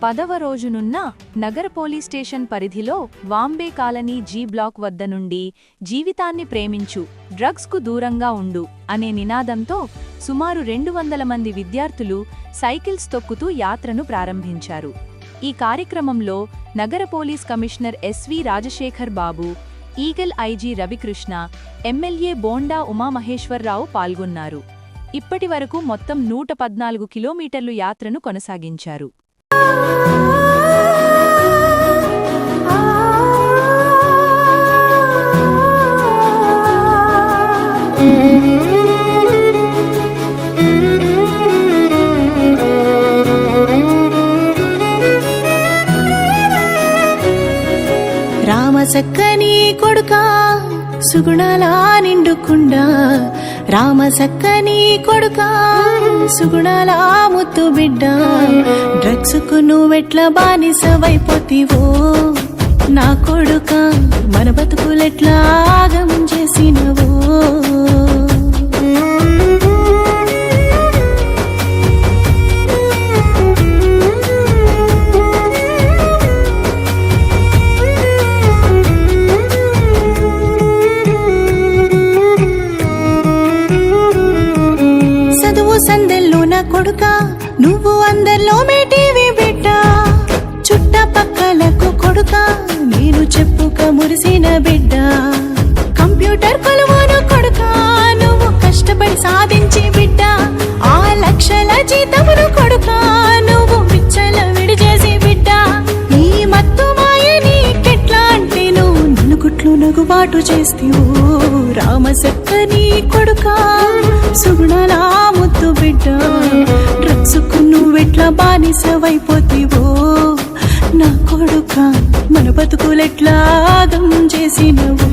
10వ రోజునున్న నగర పోలీస్ స్టేషన్ పరిధిలో వాంబే కాలనీ జీ బ్లాక్ వద్ద నుండి జీవితాన్ని ప్రేమించు, డ్రగ్స్కు దూరంగా ఉండు అనే నినాదంతో సుమారు 200 మంది విద్యార్థులు సైకిల్స్ తొక్కుతూ యాత్రను ప్రారంభించారు. ఈ కార్యక్రమంలో నగర police commissioner SV Rajasekhar Babu, Eagle IG Ravikrishna, MLA Bonda Umamaheswararao పాల్గొన్నారు. ఇప్పటి వరకు మొత్తం 114 కిలోమీటర్లు యాత్రను కొనసాగించారు. రామసక్కని కొడుకా సుగుణాలా నిండుకుండా, రామసక్కని కొడుకా సుగుణాలా ముత్తు బిడ్డ, డ్రగ్స్కు నువ్వెట్లా బానిసవైపోతివో నా కొడుకా, మన బతుకులెట్లా ఆగం చేసినవో. సందెల్లో నా కొడుకా నువ్వు అందరిలో మేటివి బిడ్డ, చుట్టపక్కలకు కొడుకా నేను చెప్పుక మురిసిన బిడ్డ, కంప్యూటర్ కొలువును కొడుకా నువ్వు కష్టపడి సాధించి బిడ్డ, 6 లక్షల జీతమును కొడుకా నువ్వు విచ్చల విడిచేసి బిడ్డ, ఈ మత్తు మాయ నీకెట్లా అంటే నువ్వు నలుగుట్లు నగుబాటు చేస్తీవో రామసక్కని కొడుకా సుగుణాలా ముద్దు బిడ్డ, డ్రగ్స్కు నువ్వెట్లా బానిసవైపోతివో నా కొడుకా, మన బతుకులెట్లా ఆగం చేసినవో.